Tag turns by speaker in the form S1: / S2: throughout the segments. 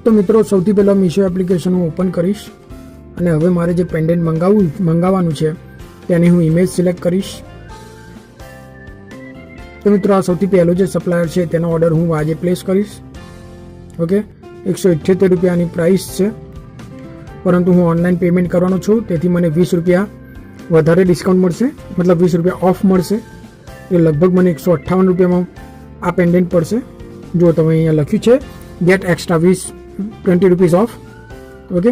S1: તો મિત્રો સૌથી પહેલાં મીશો એપ્લિકેશન હું ઓપન કરીશ અને હવે મારે જે પેન્ડન્ટ મંગાવવાનું છે તેની હું ઇમેજ સિલેક્ટ કરીશ. તો મિત્રો આ સૌથી પહેલો જે સપ્લાયર છે તેનો ઓર્ડર હું આજે પ્લેસ કરીશ. ઓકે, 178 રૂપિયાની પ્રાઇસ છે, પરંતુ હું ઓનલાઈન પેમેન્ટ કરવાનો છું, તેથી મને 20 રૂપિયા વધારે ડિસ્કાઉન્ટ મળશે, મતલબ 20 રૂપિયા ઓફ મળશે. એ લગભગ મને 158 રૂપિયામાં આ પેન્ડન્ટ પડશે. જો તમે અહીંયા લખ્યું છે get extra 20 rupees off. Okay,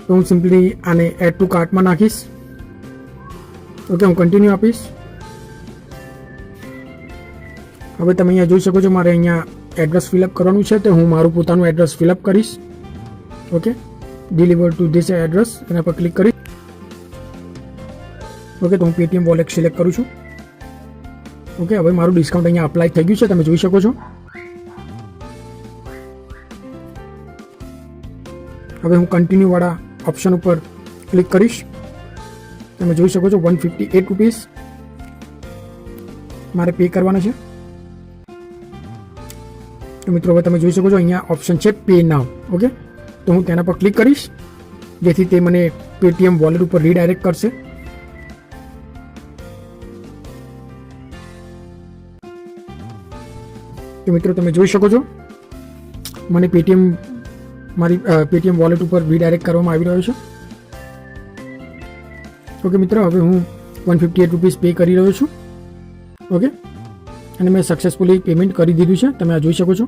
S1: તો હું સિમ્પલી આને એડ ટુ કાર્ટમાં નાખીશ. ઓકે, હું કન્ટિન્યુ આપીશ. હવે તમે અહીંયા જોઈ શકો છો મારે અહીંયા એડ્રેસ ફિલઅપ કરવાનું છે, તો હું મારું પોતાનું એડ્રેસ ફિલઅપ કરીશ. Okay, deliver two this address એના પર ક્લિક કરીશ. ઓકે, તો હું પેટીએમ વોલેટ સિલેક્ટ કરું છું. ઓકે, હવે મારું ડિસ્કાઉન્ટ અહીંયા અપ્લાય થઈ ગયું છે, તમે જોઈ શકો છો. હવે હું કન્ટિન્યુ વાળા ઓપ્શન ઉપર ક્લિક કરીશ. તમે જોઈ શકો છો 158 રૂપીસ મારે પે કરવાના છે. તો મિત્રો હવે તમે જોઈ શકો છો અહીંયા ઓપ્શન છે પે નાવ. ઓકે, તો હું તેના પર ક્લિક કરીશ, જેથી તે મને પેટીએમ વોલેટ ઉપર રીડાયરેક્ટ કરશે. તો મિત્રો તમે જોઈ શકો છો મને મારી પેટીએમ વોલેટ ઉપર રીડાયરેક્ટ કરવામાં આવી રહ્યો છે. ઓકે મિત્રો, હવે હું 158 રૂપીસ પે કરી રહ્યો છું. ઓકે, અને મેં સક્સેસફુલી પેમેન્ટ કરી દીધું છે, તમે આ જોઈ શકો છો.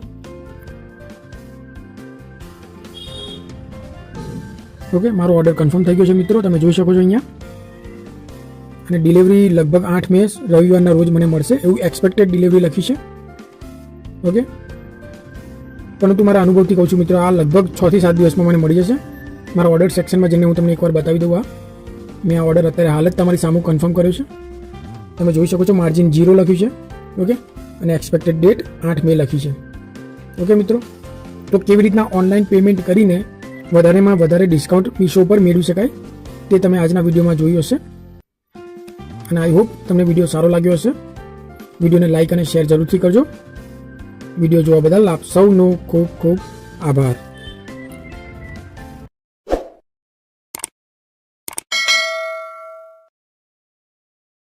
S1: ઓકે, મારો ઓર્ડર કન્ફર્મ થઈ ગયો છે મિત્રો, તમે જોઈ શકો છો અહીંયા. અને ડિલિવરી લગભગ 8 મે રવિવારના રોજ મને મળશે એવું એક્સપેક્ટેડ ડિલિવરી લખી છે. ઓકે, પરંતુ મારા અનુભવથી કહું છું મિત્રો, આ લગભગ 6 થી 7 દિવસમાં મને મળી જશે. મારા ઓર્ડર સેક્શનમાં જઈને હું તમને એકવાર બતાવી દઉં. મેં આ ઓર્ડર અત્યારે હાલ જ તમારી સામે કન્ફર્મ કર્યો છે. તમે જોઈ શકો છો માર્જિન 0 લખ્યું છે. ઓકે, અને એક્સપેક્ટેડ ડેટ 8 મે લખી છે. ઓકે મિત્રો, તો કેવી રીતના ઓનલાઈન પેમેન્ટ કરીને વધારેમાં વધારે ડિસ્કાઉન્ટ મીશો પર મેળવી શકાય તે તમે આજના વિડીયોમાં જોયું હશે. અને આઈ હોપ તમને વિડીયો સારો લાગ્યો હશે. વિડીયોને લાઇક અને શેર જરૂરથી કરજો. વિડીયો જોવા બદલ આપ સૌનો ખૂબ ખૂબ આભાર.